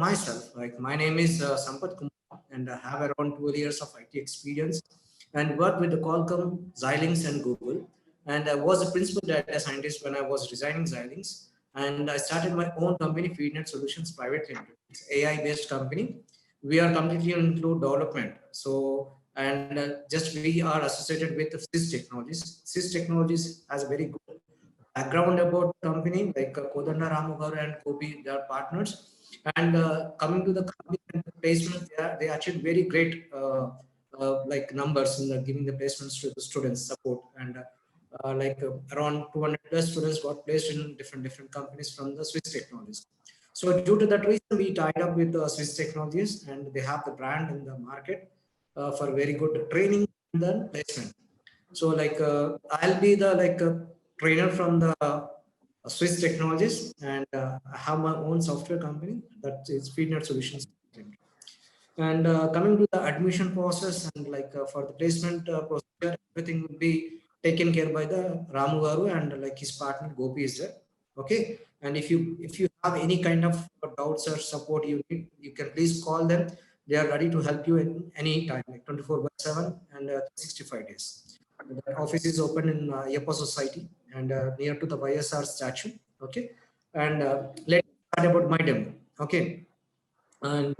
myself, like my name is Sampath Kumar, and I have around 12 years of IT experience and worked with the Qualcomm, Xilinx, and Google. And I was a principal data scientist when I was resigning Xilinx. And I started my own company, FeedNet Solutions Private Limited. It's AI-based company. We are completely into development. So, and just we are associated with SIS Technologies. SIS Technologies has a very good background about the company, like Kodanda Ramugaru and Kobi, they are partners. And coming to the company and the placement, they achieved very great like numbers in the giving the placements to the students support. And around 200 plus students got placed in different companies from the Swiss Technologies. So due to that reason, we tied up with Swiss Technologies, and they have the brand in the market for very good training and then placement. So I'll be the trainer from the Swiss Technologies, and I have my own software company that is FeedNet Solutions. And coming to the admission process and for the placement procedure, everything will be taken care by the Ramu Garu and like his partner Gopi is there. Okay. And if you have any kind of doubts or support you need, you can please call them. They are ready to help you in any time, like 24/7 and 365 days. The office is open in Yapa Society and near to the YSR statue. Okay. And let's start about my demo. Okay. And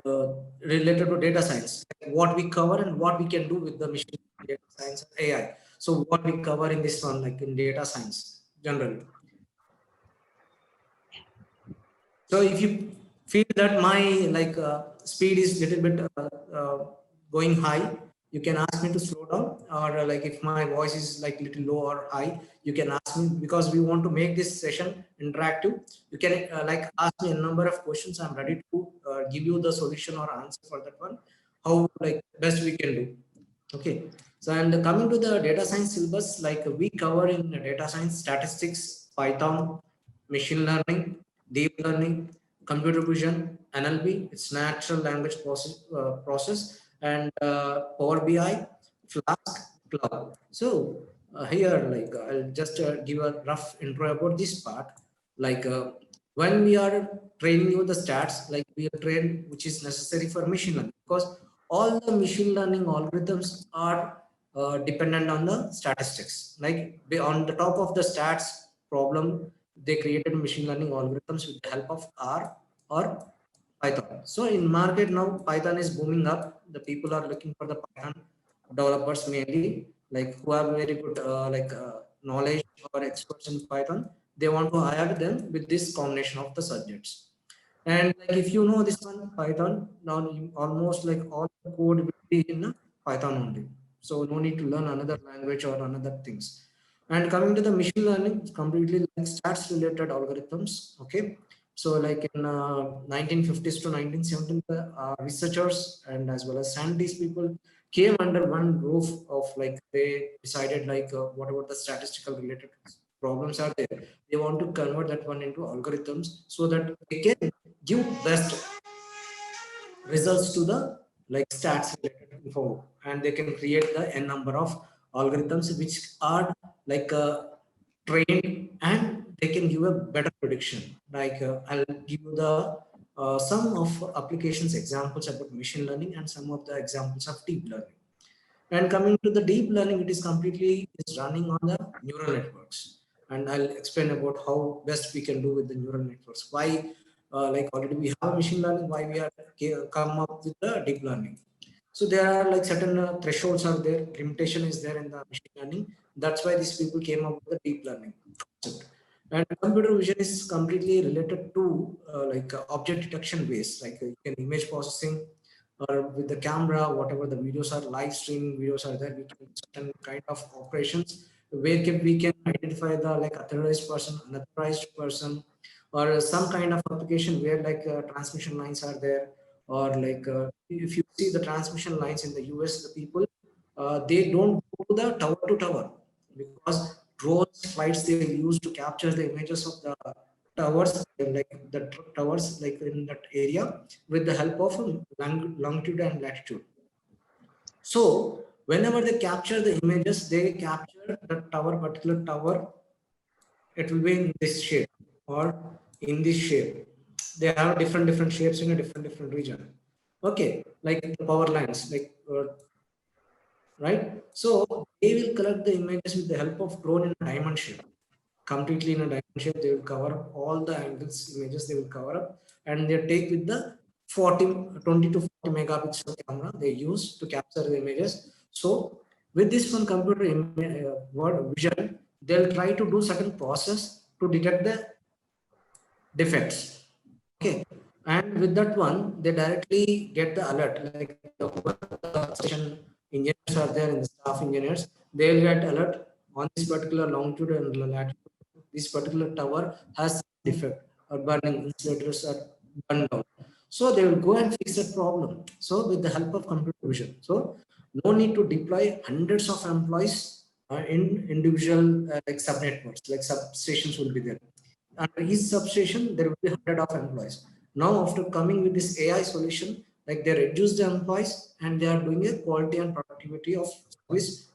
related to data science, like what we cover and what we can do with the machine data science and AI. So what we cover in this one, like in data science generally. So if you feel that my speed is little bit going high, you can ask me to slow down, or like if my voice is like little low or high, you can ask me, because we want to make this session interactive. You can ask me a number of questions. I'm ready to give you the solution or answer for that one, how like best we can do. Okay. So and coming to the data science syllabus, like we cover in data science statistics, Python, machine learning, deep learning, computer vision, NLP, it's natural language process, and Power BI, Flask, Cloud. So here, I'll just give a rough intro about this part. When we are training you the stats, like we are trained, which is necessary for machine learning, because all the machine learning algorithms are dependent on the statistics. Like on the top of the stats problem, they created machine learning algorithms with the help of R or Python. So in market now, Python is booming up. The people are looking for the Python developers mainly, like who have very good knowledge or experts in Python. They want to hire them with this combination of the subjects. And like if you know this one Python, now you almost like all the code will be in Python only. So no need to learn another language or another things. And coming to the machine learning, it's completely like stats related algorithms. Okay. So like in 1950s to 1970s, researchers and as well as scientists people came under one roof of like they decided what about the statistical related problems are there. They want to convert that one into algorithms so that they can give best results to the like stats related info, and they can create the n number of algorithms which are trained, and they can give a better prediction. I'll give you the some of applications examples about machine learning and some of the examples of deep learning. And coming to the deep learning, it is completely is running on the neural networks. And I'll explain about how best we can do with the neural networks. Why, like already we have machine learning, why we are come up with the deep learning. So there are like certain thresholds are there, limitation is there in the machine learning. That's why these people came up with the deep learning concept. And computer vision is completely related to object detection based, you can image processing, or with the camera, whatever the videos are, live streaming videos are there, we can do certain kind of operations where we can identify the like authorized person, unauthorized person, or some kind of application where transmission lines are there, or if you see the transmission lines in the US, the people they don't go to the tower to tower, because drones flights they use to capture the images of the towers, towers like in that area with the help of longitude and latitude. So whenever they capture the images, they capture the tower, particular tower, it will be in this shape or in this shape. they have different shapes in a different region. Okay, like the power lines, like right. So they will collect the images with the help of drone in a diamond shape, completely in a diamond shape. They will cover up all the angles images, they will cover up, and they take with the 20 to 40 megapixel camera they use to capture the images. So with this one computer word vision, they'll try to do certain process to detect the defects. Okay, and with that one they directly get the alert, like the station engineers are there and the staff engineers, they'll get alert on this particular longitude and latitude. This particular tower has defect or burning, insulators are burned down. So they will go and fix that problem. So with the help of computer vision, so no need to deploy hundreds of employees in individual like sub networks, like substations will be there. Under each substation, there will be 100 of employees. Now, after coming with this AI solution, like they reduce the employees and they are doing a quality and productivity of service,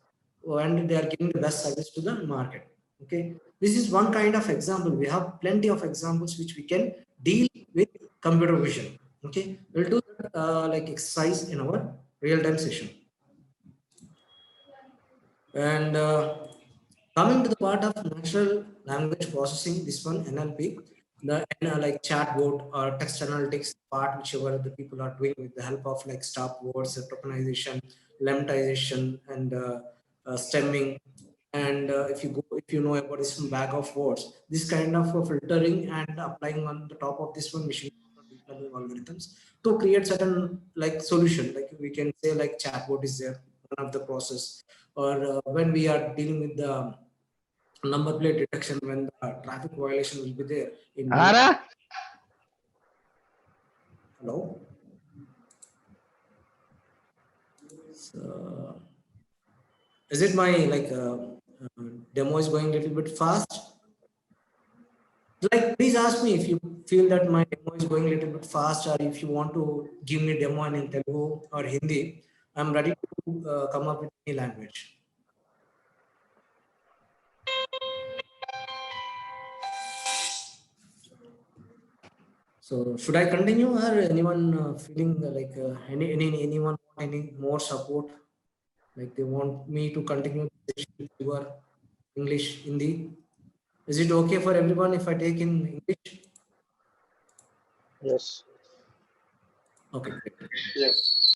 and they are giving the best service to the market. Okay, this is one kind of example. We have plenty of examples which we can deal with computer vision. Okay, we'll do that like exercise in our real-time session. And coming to the part of natural language processing, this one NLP, the like chatbot or text analytics part, whichever the people are doing with the help of like stop words, tokenization, lemmatization, and stemming. And if you know about this bag of words, this kind of filtering and applying on the top of this one machine deep learning algorithms to create certain like solution. Like we can say like chatbot is there, one of the process, or when we are dealing with the number plate detection, when the traffic violation will be there in hello. So, is it my like demo is going a little bit fast? Like please ask me if you feel that my demo is going a little bit fast, or if you want to give me demo in Telugu or Hindi. I'm ready to come up with any language. So should I continue, or anyone feeling like anyone want any more support? Like they want me to continue the session with your English, Hindi. Is it okay for everyone if I take in English? Yes. Okay, great. Yes.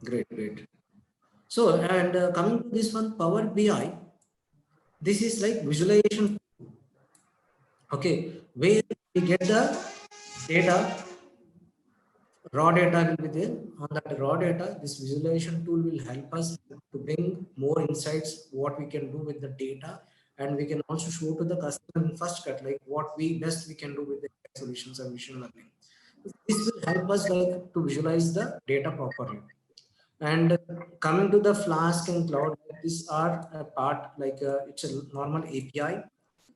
Great. So, and coming to this one, Power BI, this is like visualization. Okay, where we get the data, raw data will be there. On that raw data, this visualization tool will help us to bring more insights, what we can do with the data, and we can also show to the customer in first cut, like what we best we can do with the solutions and machine learning. This will help us like to visualize the data properly. And coming to the Flask and Cloud, these are a part like it's a normal API.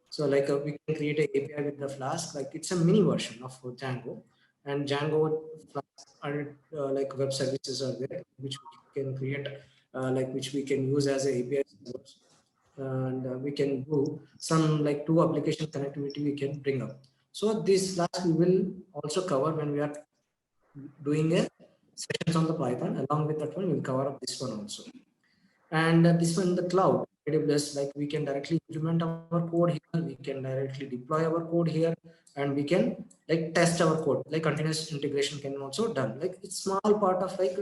So like we can create an API with the Flask, like it's a mini version of Django. And Django, Flask are like web services are there, which we can create, like which we can use as a API servers. And we can do some like two application connectivity we can bring up. So this Flask we will also cover when we are doing a sessions on the Python. Along with that one, we'll cover up this one also. And this one in the cloud, AWS, like we can directly implement our code here, we can directly deploy our code here, and we can like test our code, like continuous integration can also done. Like it's small part of like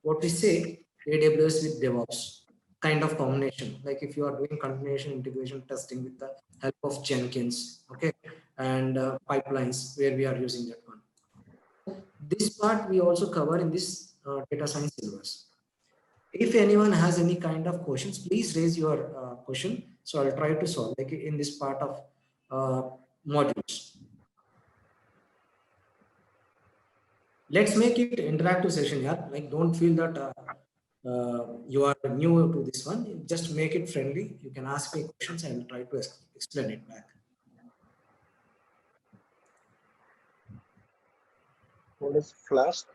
what we say AWS with DevOps kind of combination. Like if you are doing continuous integration testing with the help of Jenkins, okay, and pipelines where we are using that one. This part we also cover in this data science syllabus. If anyone has any kind of questions, please raise your question. So I'll try to solve like in this part of modules. Let's make it interactive session, yeah. Like don't feel that you are new to this one. Just make it friendly. You can ask me questions and I'll try to explain it back. What is Flask?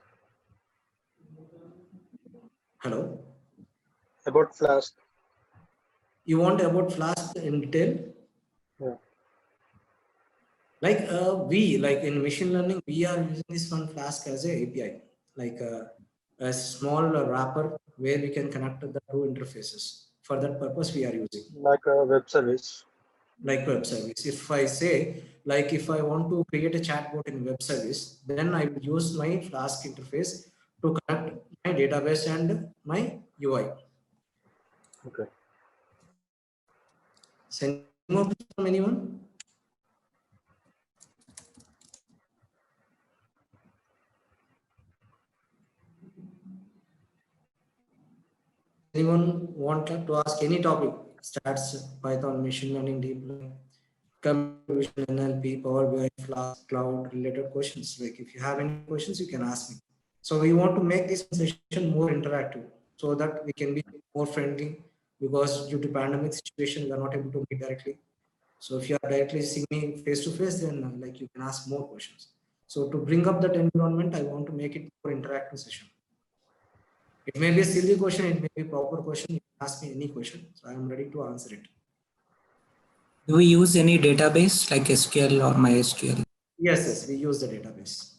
Hello. About Flask. You want about Flask in detail? Yeah. Like we, like in machine learning, we are using this one Flask as a API, like a small wrapper where we can connect to the two interfaces. For that purpose, we are using like a web service. like web service. If I say, like if I want to create a chatbot in web service, then I will use my Flask interface to connect my database and my UI. Okay. So any more questions from anyone? Anyone want to ask any topic? Stats, Python, machine learning, deep learning, computer vision, NLP, Power BI, Flask, cloud related questions. Like if you have any questions, you can ask me. So we want to make this session more interactive so that we can be more friendly, because due to pandemic situation, we are not able to meet directly. So if you are directly seeing me face to face, then like you can ask more questions. So to bring up that environment, I want to make it more interactive session. It may be a silly question, it may be a proper question. You can ask me any question, so I am ready to answer it. Do we use any database like SQL or MySQL? Yes, we use the database.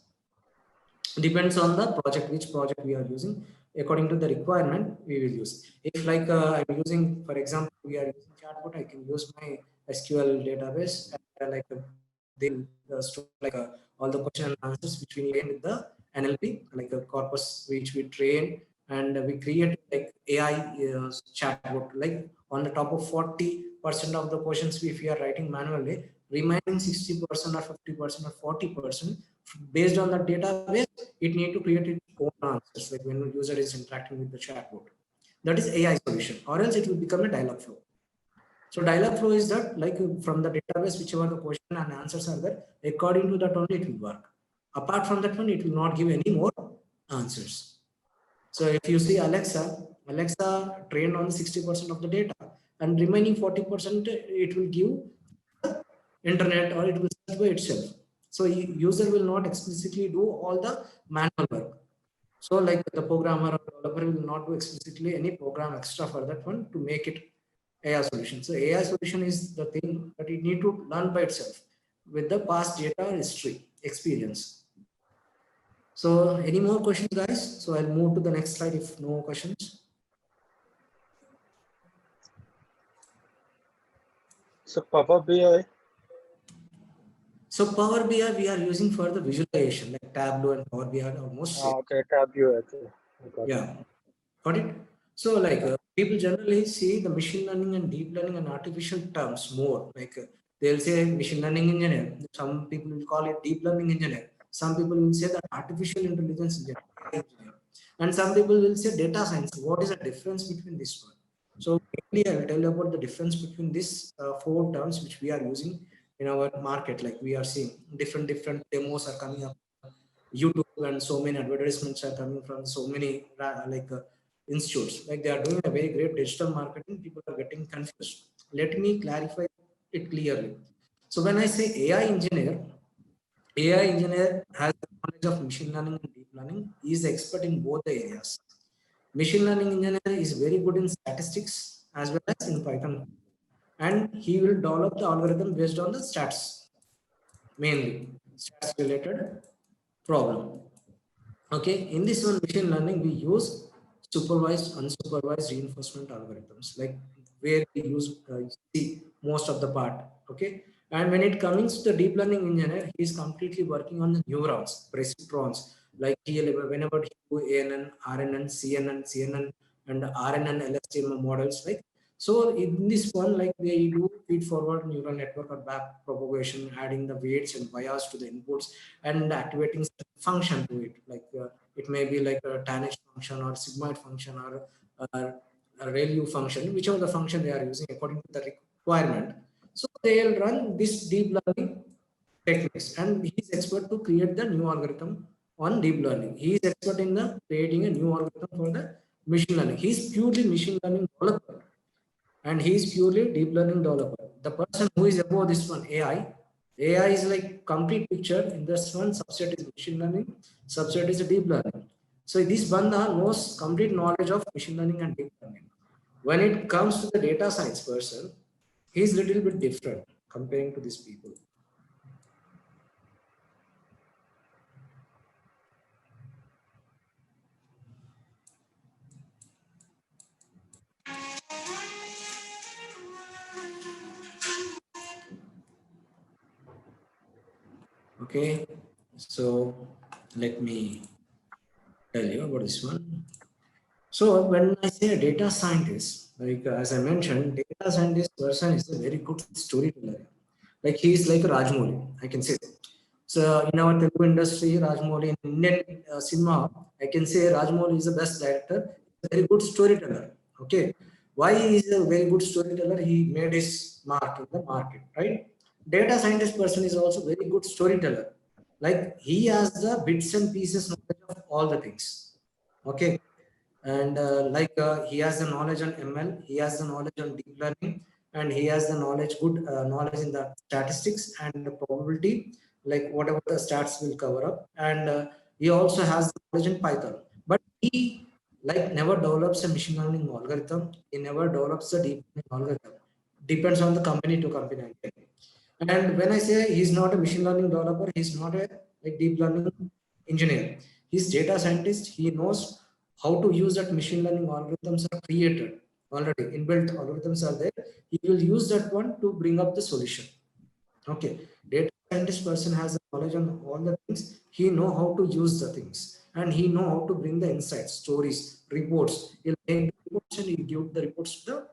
Depends on the project, which project we are using. According to the requirement, we will use. If like I'm using, for example, we are using chatbot, I can use my SQL database, like they'll store like all the question and answers which we train with the NLP, like a corpus which we train, and we create like AI chatbot. Like on the top of 40% of the questions, if we are writing manually, remaining 60% or 50% or 40%, based on the database, it need to create its own answers, like when the user is interacting with the chatbot. That is AI solution, or else it will become a dialog flow. So dialog flow is that, like from the database, whichever the question and answers are there, according to that only it will work. Apart from that one, it will not give any more answers. So if you see Alexa trained on 60% of the data, and remaining 40% it will give internet, or it will search by itself. So user will not explicitly do all the manual work. So like the programmer or developer will not do explicitly any program extra for that one to make it AI solution. So AI solution is the thing that it need to learn by itself with the past data history experience. So any more questions, guys? So I'll move to the next slide if no questions. So Power BI. So Power BI we are using for the visualization, like Tableau and Power BI are almost same. Okay, Tableau. Okay. I got it. Yeah, got it. So like people generally see the machine learning and deep learning and artificial terms more. Like they'll say machine learning engineer. Some people will call it deep learning engineer. Some people will say that artificial intelligence engineer, AI engineer. And some people will say data science. What is the difference between this one? So mainly I will tell you about the difference between these four terms which we are using in our market. Like we are seeing different demos are coming up YouTube, and so many advertisements are coming from so many institutes. Like they are doing a very great digital marketing. People are getting confused. Let me clarify it clearly. So when I say AI engineer has the knowledge of machine learning and deep learning. He is expert in both the areas. Machine learning engineer is very good in statistics as well as in Python, and he will develop the algorithm based on the stats, mainly stats related problem. Okay, in this one machine learning, we use supervised, unsupervised reinforcement algorithms, like where we use see most of the part. Okay, and when it comes to the deep learning engineer, he is completely working on the neurons, perceptrons, like whenever he do ANN, RNN, CNN, and RNN LSTM models, like so in this one, like they do feed forward neural network or back propagation, adding the weights and bias to the inputs and activating function to it. Like it may be like a tanh function or sigmoid function or a ReLU function, whichever the function they are using according to the requirement. So they'll run this deep learning techniques, and he is expert to create the new algorithm on deep learning. He is expert in the creating a new algorithm for the machine learning. He is purely machine learning developer, and he is purely deep learning developer. The person who is above this one, AI is like complete picture. In this one, subset is machine learning, subset is deep learning. So this banda knows complete knowledge of machine learning and deep learning. When it comes to the data science person, he is little bit different comparing to these people. Okay, so let me tell you about this one. So when I say a data scientist, like as I mentioned, data scientist person is a very good storyteller. Like he is like a Rajmouli, I can say. So in our Telugu industry, Rajmouli, in Indian cinema, I can say Rajmouli is the best director, a very good storyteller. Okay, why he is a very good storyteller? He made his mark in the market, right? Data scientist person is also very good storyteller. Like he has the bits and pieces knowledge of all the things. Okay, and he has the knowledge on ML, he has the knowledge on deep learning, and he has the knowledge, good knowledge in the statistics and the probability, like whatever the stats will cover up, and he also has the knowledge in Python. But he like never develops a machine learning algorithm. He never develops a deep learning algorithm. Depends on the company to company. And when I say he's not a machine learning developer, he's not a like deep learning engineer. He's data scientist. He knows how to use that machine learning algorithms are created already. Inbuilt algorithms are there. He will use that one to bring up the solution. Okay. Data scientist person has the knowledge on all the things. He know how to use the things and he know how to bring the insights, stories, reports. He'll make the reports and he'll give the reports to the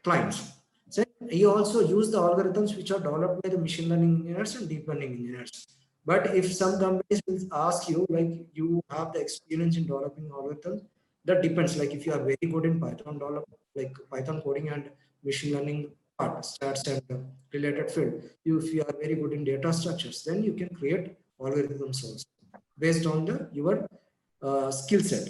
clients. So he also use the algorithms which are developed by the machine learning engineers and deep learning engineers. But if some companies will ask you, like you have the experience in developing algorithms, that depends. Like if you are very good in Python development, like Python coding and machine learning part, stats and related field, if you are very good in data structures, then you can create algorithms also based on your skill set.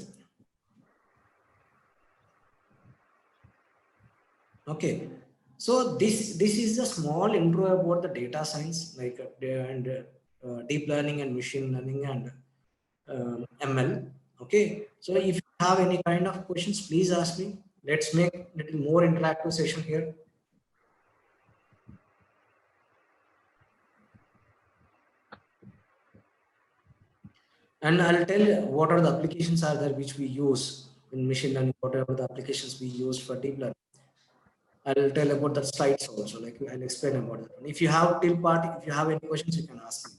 Okay, so this is a small intro about the data science, like deep learning and machine learning and ML. Okay, so if you have any kind of questions, please ask me. Let's make a little more interactive session here. And I'll tell you what are the applications are there which we use in machine learning, whatever the applications we use for deep learning. I'll tell about the slides also, like I'll explain about that. If you have till part, if you have any questions, you can ask me.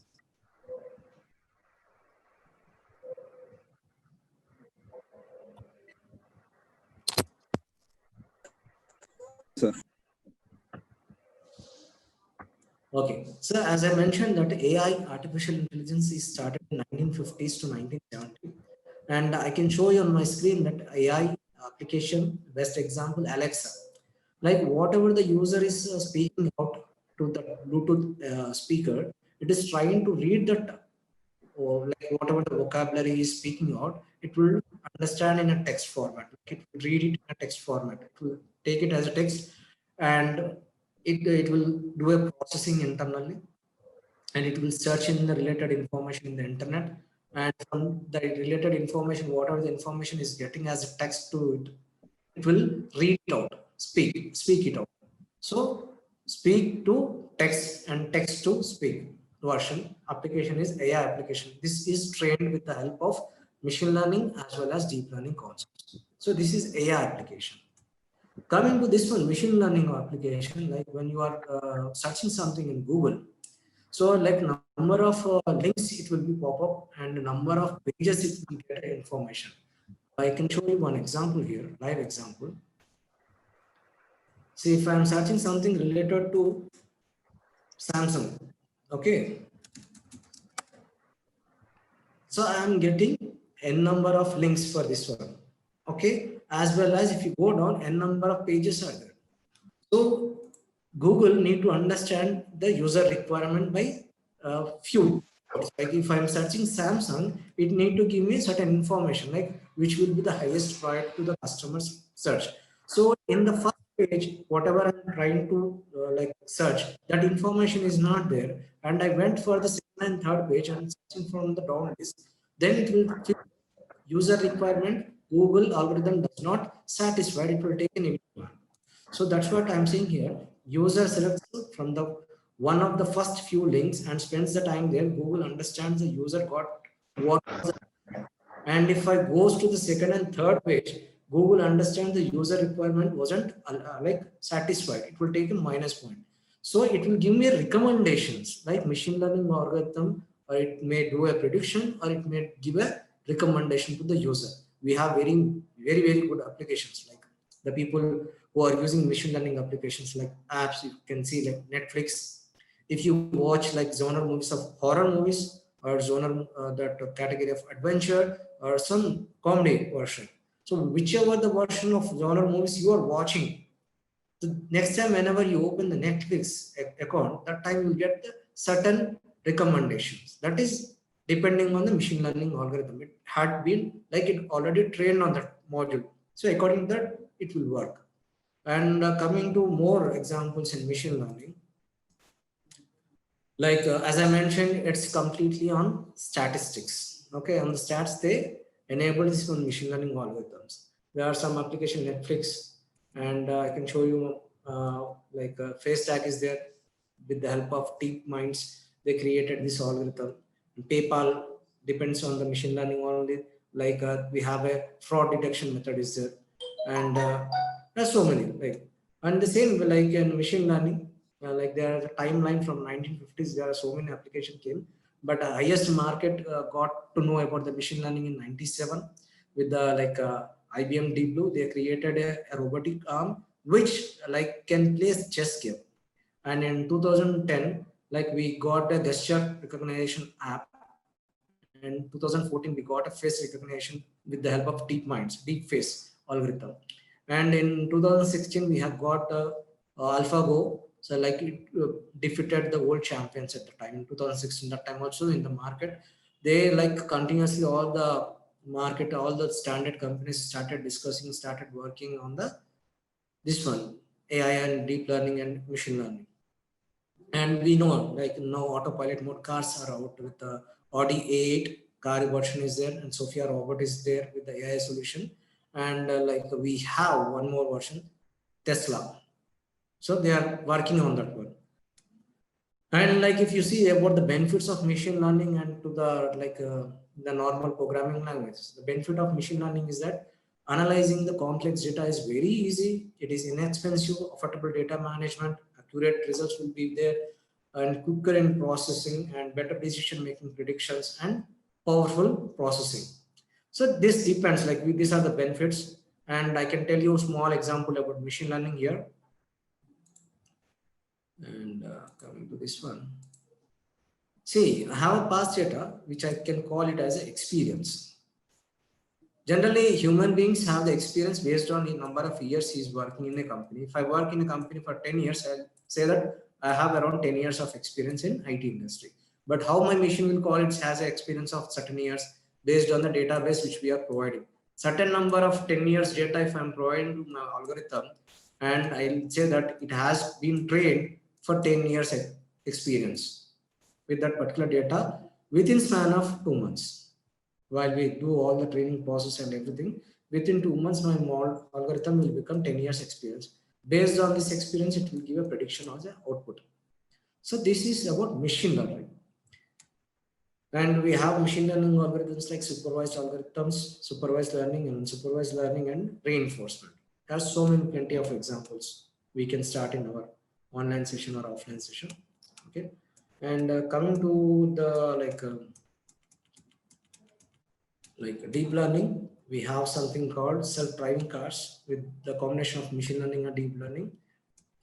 Sir. Okay, so as I mentioned that AI, artificial intelligence, is started in 1950s to 1970, and I can show you on my screen that AI application, best example, Alexa. Like whatever the user is speaking out to the Bluetooth speaker, it is trying to read that, or like whatever the vocabulary is speaking out, it will understand in a text format. It will read it in a text format. It will take it as a text, and it will do a processing internally, and it will search in the related information in the internet, and from the related information, whatever the information is getting as a text to it, it will read it out, speak it out. So speak to text and text to speak version application is AI application. This is trained with the help of machine learning as well as deep learning concepts. So this is AI application. Coming to this one, machine learning application, like when you are searching something in Google, so like number of links it will be pop up and number of pages it will get information. I can show you one example here, live example. See, if I'm searching something related to Samsung, okay. So I am getting n number of links for this one, okay. As well as if you go down, n number of pages are there. So Google need to understand the user requirement by few. Like if I'm searching Samsung, it need to give me certain information, like which will be the highest priority to the customer's search. So in the first page, whatever I'm trying to like search, that information is not there. And I went for the second and third page and searching from the down list, then it will fit user requirement. Google algorithm does not satisfy, it will take an input. So that's what I'm saying here. User selects from the one of the first few links and spends the time there. Google understands the user got what, and if I goes to the second and third page, Google understands the user requirement wasn't like satisfied. It will take a minus point. So it will give me recommendations, like machine learning algorithm or it may do a prediction, or it may give a recommendation to the user. We have very good applications, like the people who are using machine learning applications like apps. You can see like Netflix. If you watch like genre movies of horror movies, or genre that category of adventure, or some comedy version, so whichever the version of genre movies you are watching, the next time whenever you open the Netflix account, that time you get the certain recommendations. That is depending on the machine learning algorithm. It had been like it already trained on that module. So according to that, it will work. And coming to more examples in machine learning, like as I mentioned, it's completely on statistics. Okay, on the stats, they enable this on machine learning algorithms. There are some application Netflix, and I can show you like face tag is there. With the help of DeepMinds, they created this algorithm. PayPal depends on the machine learning only. Like we have a fraud detection method is there, and there's so many like, and the same like in machine learning, like there are the timeline from 1950s. There are so many applications came, but highest market got to know about the machine learning in 97 with the like IBM Deep Blue. They created a robotic arm which like can play chess game. And in 2010, like we got a gesture recognition app. And 2014, we got a face recognition with the help of DeepMinds, Deep Face algorithm. And in 2016, we have got AlphaGo. So like it defeated the world champions at the time in 2016. That time also in the market, they like continuously all the market, all the standard companies started discussing, started working on the this one, AI and deep learning and machine learning. And we know like now autopilot mode cars are out with the Audi A8 car version is there, and Sophia robot is there with the AI solution. And like we have one more version, Tesla. So they are working on that one. And like if you see about the benefits of machine learning and to the like the normal programming languages, the benefit of machine learning is that analyzing the complex data is very easy. It is inexpensive, affordable data management, accurate results will be there, and quicker in processing and better decision making predictions and powerful processing. So this depends, like these are the benefits. And I can tell you a small example about machine learning here. And coming to this one, see, I have a past data which I can call it as an experience. Generally, human beings have the experience based on the number of years he's working in a company. If I work in a company for 10 years, I'll say that I have around 10 years of experience in IT industry. But how my machine will call it has an experience of certain years based on the database which we are providing. Certain number of 10 years data if I'm providing to my algorithm, and I'll say that it has been trained for 10 years experience with that particular data within span of 2 months. While we do all the training process and everything, within 2 months, my algorithm will become 10 years experience. Based on this experience, it will give a prediction of the output. So this is about machine learning. And we have machine learning algorithms like supervised algorithms, supervised learning, and unsupervised learning, and reinforcement. There's so many plenty of examples we can start in our online session or offline session. Okay. And coming to the like deep learning, we have something called self-driving cars with the combination of machine learning and deep learning.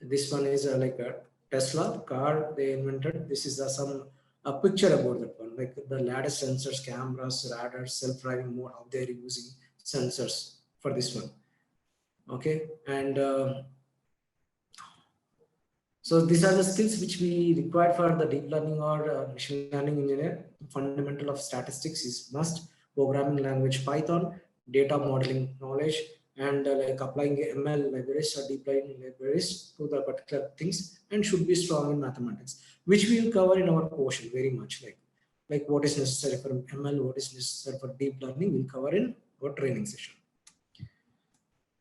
This one is like a Tesla car they invented. This is a picture about that one, like the latest sensors, cameras, radars, self-driving mode, how they're using sensors for this one. Okay, and so these are the skills which we require for the deep learning or machine learning engineer. Fundamental of statistics is must, programming language Python, data modeling knowledge, and like applying ML libraries or deep learning libraries to the particular things, and should be strong in mathematics, which we will cover in our portion very much. Like what is necessary for ML, what is necessary for deep learning, we'll cover in our training session.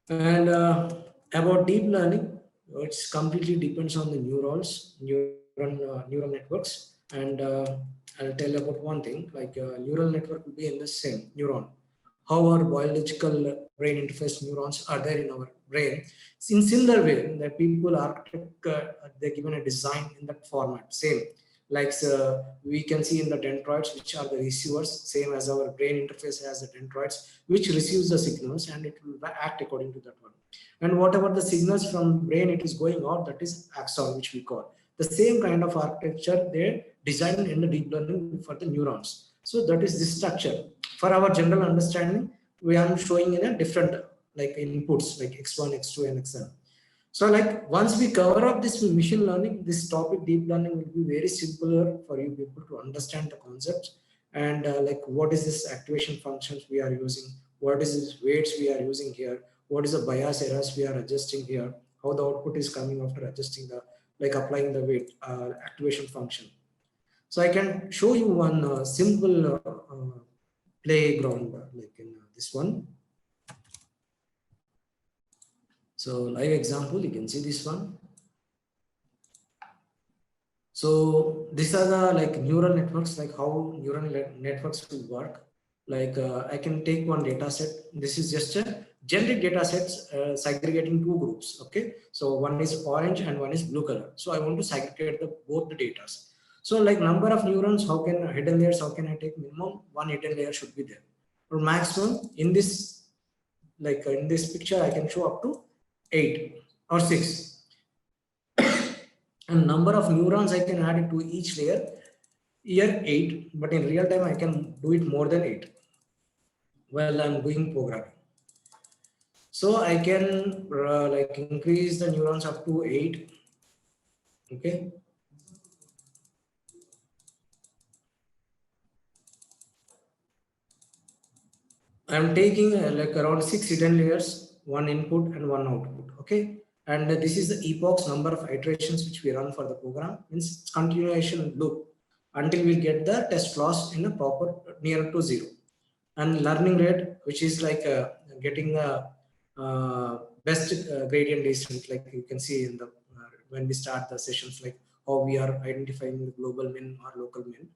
And about deep learning, it's completely depends on the neurons, neural networks. And I'll tell you about one thing, like neural network will be in the same neuron. How our biological brain interface neurons are there in our brain. In similar way, that people architect, they're given a design in that format, same. Like we can see in the dendroids, which are the receivers, same as our brain interface has the dendroids, which receives the signals and it will act according to that one. And whatever the signals from brain it is going out, that is axon, which we call. The same kind of architecture they designed in the deep learning for the neurons. So that is this structure. For our general understanding, we are showing in a different like inputs like x1, x2, and xn. So like once we cover up this machine learning, this topic deep learning will be very simpler for you people to understand the concepts and like what is this activation functions we are using, what is this weights we are using here, what is the bias errors we are adjusting here, how the output is coming after adjusting the like applying the weight activation function. So I can show you one simple playground like in this one. So live example, you can see this one. So these are the like neural networks, like how neural networks will work. Like I can take one data set. This is just a generic data sets segregating two groups. Okay. So one is orange and one is blue color. So I want to segregate both the data. So like number of neurons, how can hidden layers, how can I take minimum? One hidden layer should be there. Or maximum in this, like in this picture, I can show up to 8 or 6. And number of neurons I can add to each layer, here 8, but in real time I can do it more than 8 while I'm doing programming. So I can like increase the neurons up to 8. Okay. I'm taking like around 6 hidden layers, one input and one output. Okay. And this is the epochs number of iterations which we run for the program, means continuation loop until we get the test loss in a proper near to 0. And learning rate, which is like getting the best gradient descent, like you can see in the when we start the sessions, like how we are identifying the global min or local min.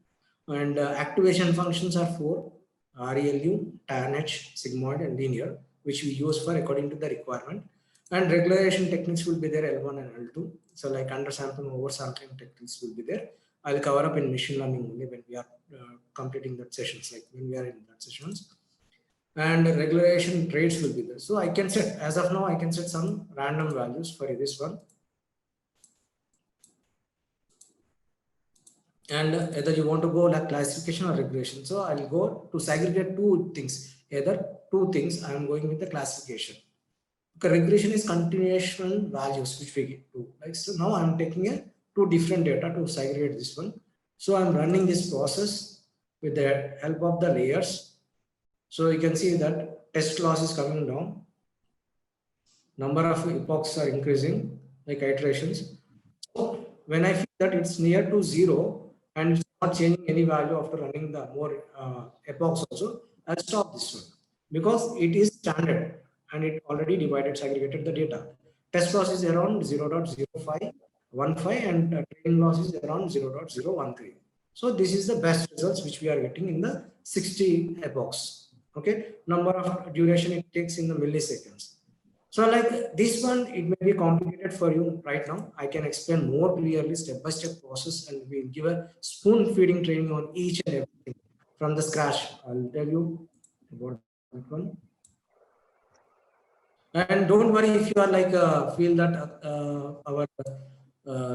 And activation functions are 4: ReLU, tanh, sigmoid, and linear, which we use for according to the requirement. And regularization techniques will be there, L1 and L2. So like undersampling, oversampling techniques will be there. I'll cover up in machine learning only when we are completing that sessions, like when we are in that sessions. And regularization traits will be there. So I can set, as of now, I can set some random values for this one. And either you want to go like classification or regression. So I'll go to segregate two things, either two things. I'm going with the classification. Okay, regression is continuation values which we get to. Like so now I'm taking two different data to segregate this one. So I'm running this process with the help of the layers. So you can see that test loss is coming down. Number of epochs are increasing, like iterations. So when I feel that it's near to 0 and it's not changing any value after running the more epochs also, I'll stop this one because it is standard and it already divided, segregated the data. Test loss is around 0.0515 and training loss is around 0.013. So this is the best results which we are getting in the 60 epochs. Okay, number of duration it takes in the milliseconds. So like this one, it may be complicated for you right now. I can explain more clearly step-by-step process and we'll give a spoon feeding training on each and everything from the scratch. I'll tell you about that one. And don't worry if you are like feel that our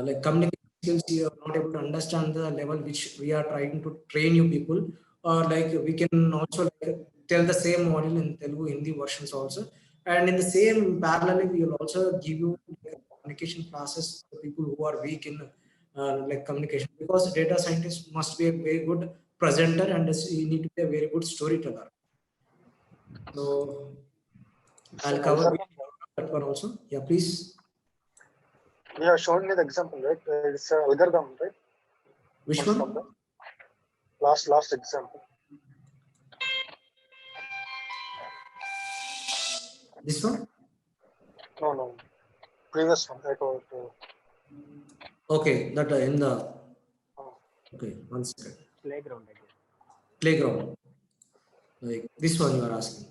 like communication skills, you are not able to understand the level which we are trying to train you people, or like we can also like tell the same module in Telugu, Hindi versions also, and in the same parallelly we will also give you like, communication classes for people who are weak in like communication, because data scientist must be a very good presenter and you need to be a very good storyteller. So I'll cover that one also. Yeah, please. Yeah, showing me the example, right? It's an algorithm, right? Which From one? the last example. This one? No. Previous one. I got, Okay, that in the. Okay, one second. Playground, I guess. Playground. Like this one you are asking.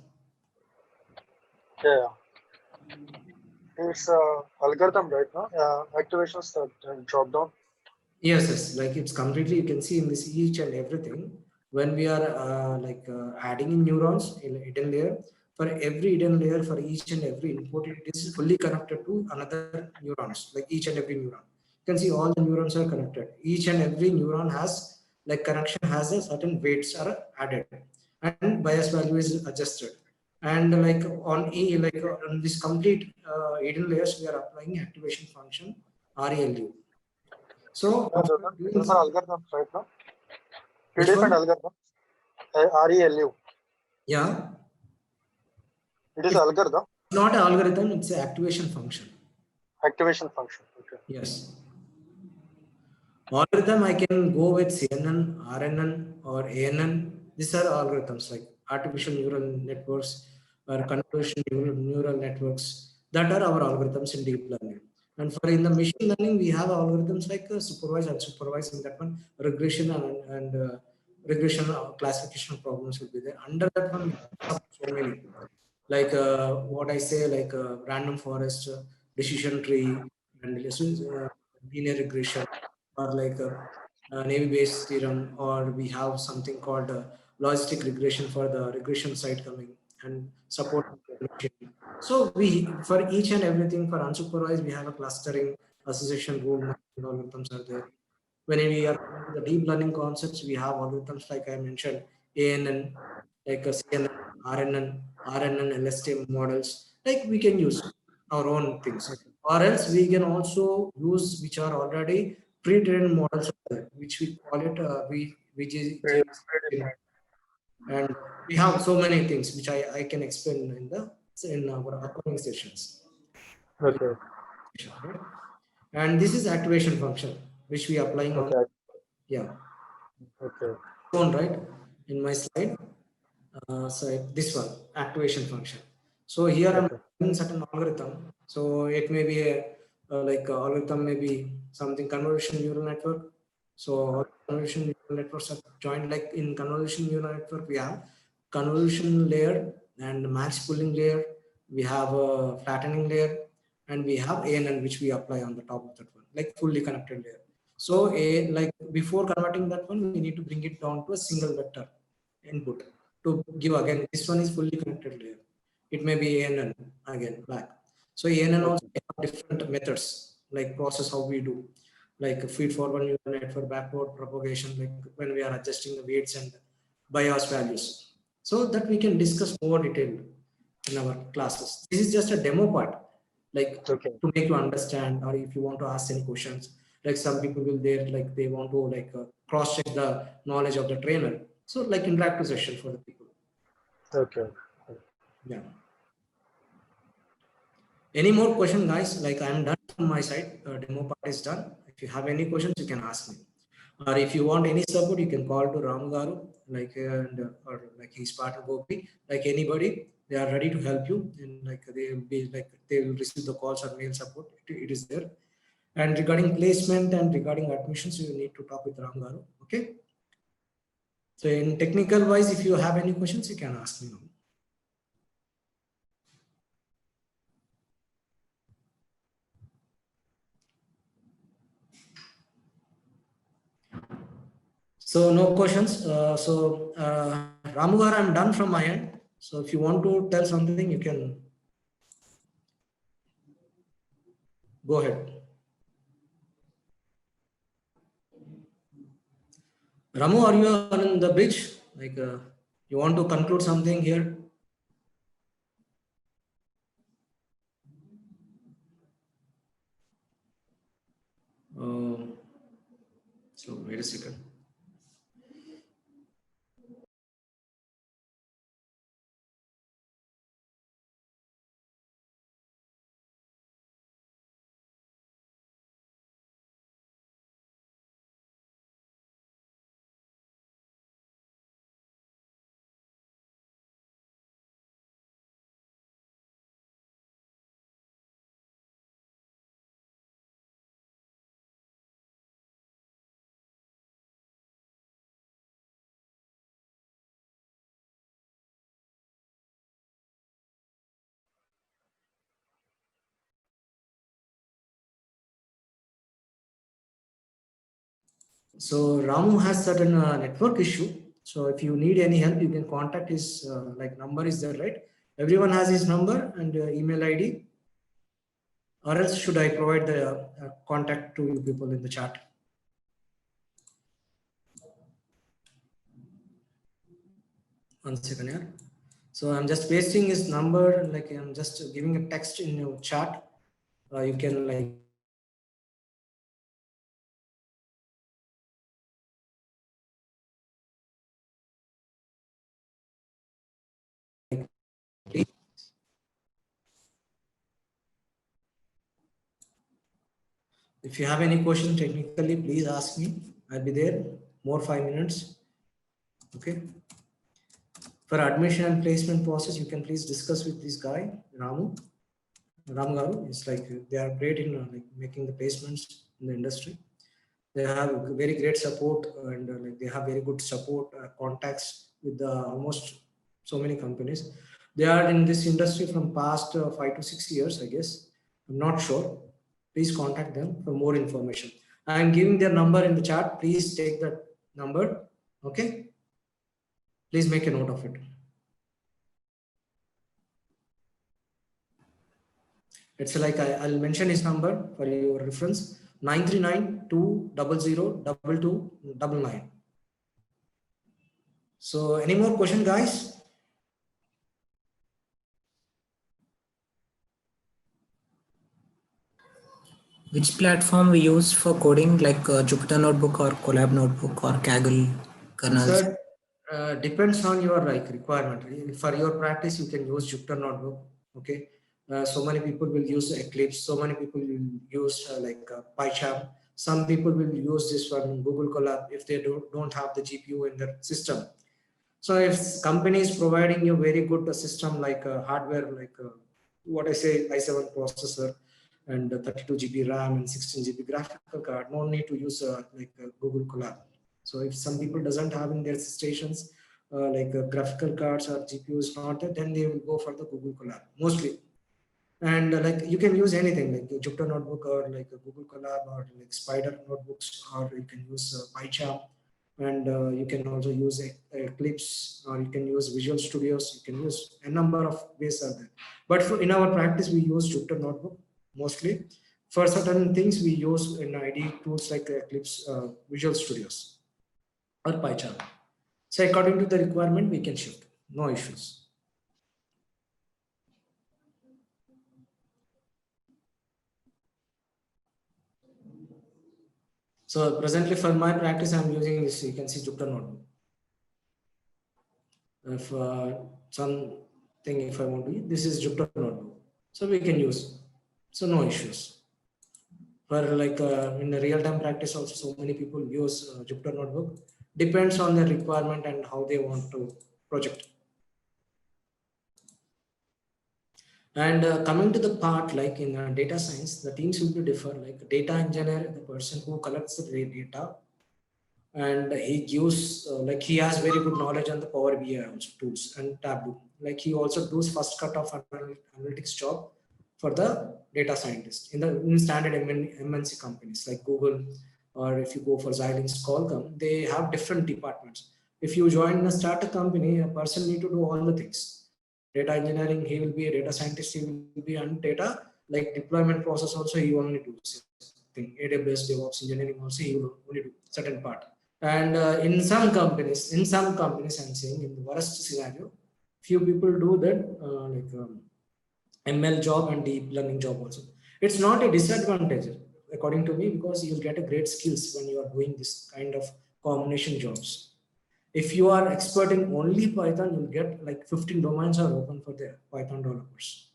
yeah. It's algorithm, right? No? Activations that drop down. Yes, yes, like it's completely, you can see in this each and everything. When we are adding in neurons in hidden layer, for every hidden layer, for each and every input, it is fully connected to another neurons, like each and every neuron. You can see all the neurons are connected. Each and every neuron has like connection has a certain weights are added and bias value is adjusted. And like on on this complete hidden layers, we are applying activation function RELU. So Yeah, after those are doing algorithms right now. which Predefined one? algorithm. RELU. Yeah, It is it's algorithm not an algorithm, it's an activation function. activation function. Okay. Yes. Algorithm I can go with CNN, RNN, or ANN. These are algorithms like artificial neural networks or convolution neural networks. That are our algorithms in deep learning. And for in the machine learning, we have algorithms like supervised and supervised. In that one, regression and regression classification problems will be there. Under that one, we have so many like what I say, like random forest, decision tree, and linear regression, or like Navy-based theorem, or we have something called logistic regression for the regression side coming and support. So we for each and everything for unsupervised, we have a clustering association rule algorithms are there. When we are going to the deep learning concepts, we have algorithms like I mentioned, ANN, like a CNN, RNN, LSTM models. Like we can use our own things, or else we can also use which are already pre-trained models, which we call it Predefined. and we have so many things which I can explain in our upcoming sessions. Okay. Right? And this is activation function which we applying on, Okay. yeah, Okay. shown right in my slide. So this one activation function. So here I'm Okay. doing certain algorithm. So it may be a like algorithm may be something convolution neural network. So convolution neural networks are joined, like in convolution neural network we have convolution layer and max pooling layer. We have a flattening layer, and we have ANN which we apply on the top of that one, like fully connected layer. So a like before converting that one, we need to bring it down to a single vector input to give again. This one is fully connected layer. It may be ANN again back. So ANN also have different methods like process how we do, like feed forward neural network, backward propagation, like when we are adjusting the weights and bias values. So that we can discuss more detailed in our classes. This is just a demo part, like Okay. to make you understand, or if you want to ask any questions. Like some people will there, like they want to like cross check the knowledge of the trainer. So like interactive session for the people. Okay. Yeah. Any more question, guys? Like I'm done from my side. Demo part is done. If you have any questions, you can ask me. Or if you want any support, you can call to Ram Garu, like or like his partner Gopi, like anybody. They are ready to help you, and like they will be like they will receive the calls or mail support. It is there. And regarding placement and regarding admissions, you need to talk with Ram Garu. Okay. So in technical wise, if you have any questions, you can ask me now. So no questions. Ramugar, I'm done from my end. So if you want to tell something, you can go ahead. Ramu, are you on the bridge? Like you want to conclude something here? So wait a second. So Ramu has certain network issue. So if you need any help, you can contact his like number is there, right? Everyone has his number and email ID, or else should I provide the contact to you people in the chat? One second here. So I'm just pasting his number, like I'm just giving a text in your chat. You can like if you have any question technically, please ask me. I'll be there. More 5 minutes. Okay. For admission and placement process, you can please discuss with this guy, Ramu Garu. It's like they are great in like making the placements in the industry. They have very great support and like they have very good support contacts with almost so many companies. They are in this industry from past 5 to 6 years, I guess. I'm not sure. Please contact them for more information. I am giving their number in the chat. Please take that number. Okay. Please make a note of it. It's like I'll mention his number for your reference: 939-200-2299. So any more question, guys? Which platform we use for coding, like Jupyter Notebook or Colab Notebook or Kaggle kernels? Sir, depends on your like requirement. For your practice, you can use Jupyter Notebook. Okay. So many people will use Eclipse. So many people will use PyCharm. Some people will use this one, Google Colab, if they don't have the GPU in their system. So if company is providing you very good system like hardware, like what I say, i7 processor and 32 GB RAM and 16 GB graphical card, no need to use Google Colab. So if some people doesn't have in their stations graphical cards or GPU is not there, then they will go for the Google Colab mostly. And like you can use anything like Jupyter Notebook or like a Google Colab or like Spider notebooks, or you can use PyCharm, and you can also use Eclipse, or you can use Visual Studios. You can use a number of ways are there. But in our practice, we use Jupyter Notebook mostly. For certain things, we use in IDE tools like Eclipse, Visual Studios, or PyCharm. So according to the requirement, we can shift. No issues. So presently for my practice, I'm using this, you can see Jupyter Notebook. If something, if I want to use, this is Jupyter Notebook. So we can use, so no issues. For like in the real-time practice also, so many people use Jupyter Notebook. Depends on their requirement and how they want to project. And coming to the part like in data science, the teams will be different. Like data engineer, the person who collects the data, and he gives like he has very good knowledge on the Power BI also tools and Tableau. Like he also does first cut of analytics job for the data scientist in standard MNC companies like Google, or if you go for Xilinx, Qualcomm, they have different departments. If you join a startup company, a person need to do all the things. Data engineering, he will be a data scientist, he will be on data, like deployment process also, he only do thing. AWS DevOps engineering also, he will only do certain part. And in some companies, I'm saying in the worst scenario, few people do that ML job and deep learning job also. It's not a disadvantage according to me, because you'll get a great skills when you are doing this kind of combination jobs. If you are expert in only Python, you'll get like 15 domains are open for the Python developers.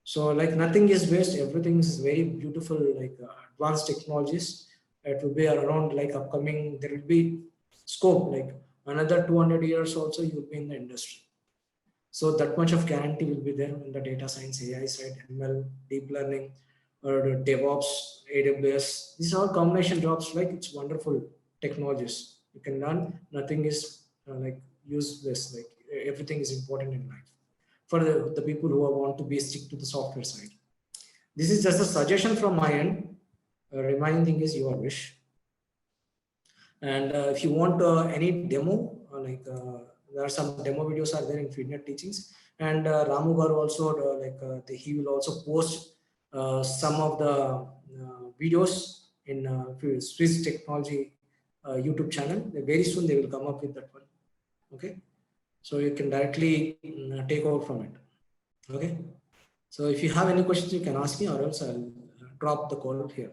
So like nothing is waste, everything is very beautiful, like advanced technologies. It will be around like upcoming, there will be scope like another 200 years also you will be in the industry. So that much of guarantee will be there in the data science, AI side, ML, deep learning, or DevOps, AWS. These are all combination jobs, like it's wonderful technologies. You can learn, nothing is like useless, like everything is important in life. For the people who want to be stick to the software side. This is just a suggestion from my end. Remaining thing is your wish. And if you want any demo, there are some demo videos are there in FeedNet teachings, and Ramu Garu also he will also post some of the videos in Swiss Technology YouTube channel. Very soon they will come up with that one. Okay, so you can directly take over from it. Okay, so if you have any questions, you can ask me, or else I'll drop the call here.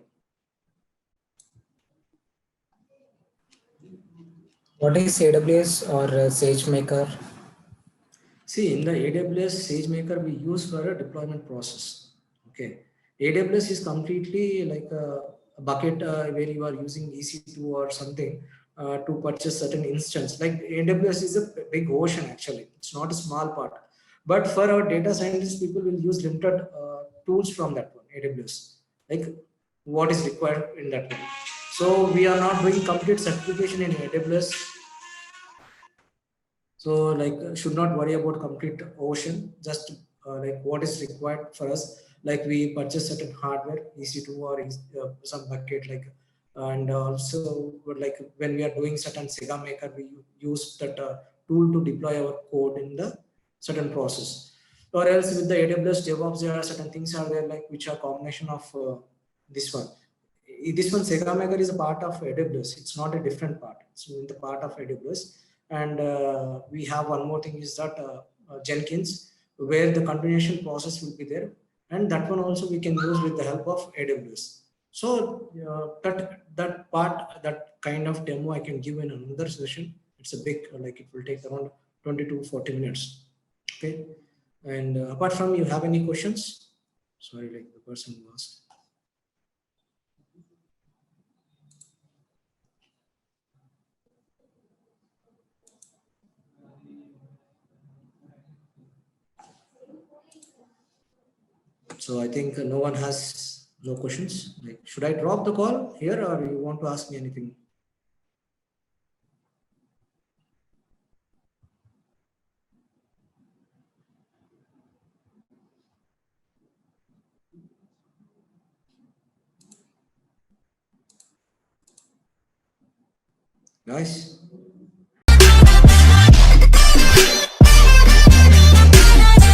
What is AWS or SageMaker? See, in the AWS SageMaker we use for a deployment process. Okay, AWS is completely like a bucket where you are using EC2 or something to purchase certain instance. Like AWS is a big ocean actually. It's not a small part. But for our data scientists, people will use limited tools from that one, AWS. Like what is required in that one. So we are not doing complete certification in AWS. So should not worry about complete ocean, just like what is required for us. Like we purchase certain hardware, EC2 or some bucket and also like when we are doing certain SegaMaker, we use that tool to deploy our code in the certain process. Or else with the AWS DevOps, there are certain things are there like which are combination of this one. This one SegaMaker is a part of AWS. It's not a different part. It's in the part of AWS. And we have one more thing is that Jenkins, where the continuation process will be there, and that one also we can use with the help of AWS. So that part, that kind of demo I can give in another session. It's a big, like it will take around 20 to 40 minutes. Okay. And apart from, you have any questions? Sorry, like the person who asked. So I think no one has no questions. Like, should I drop the call here, or you want to ask me anything? Guys?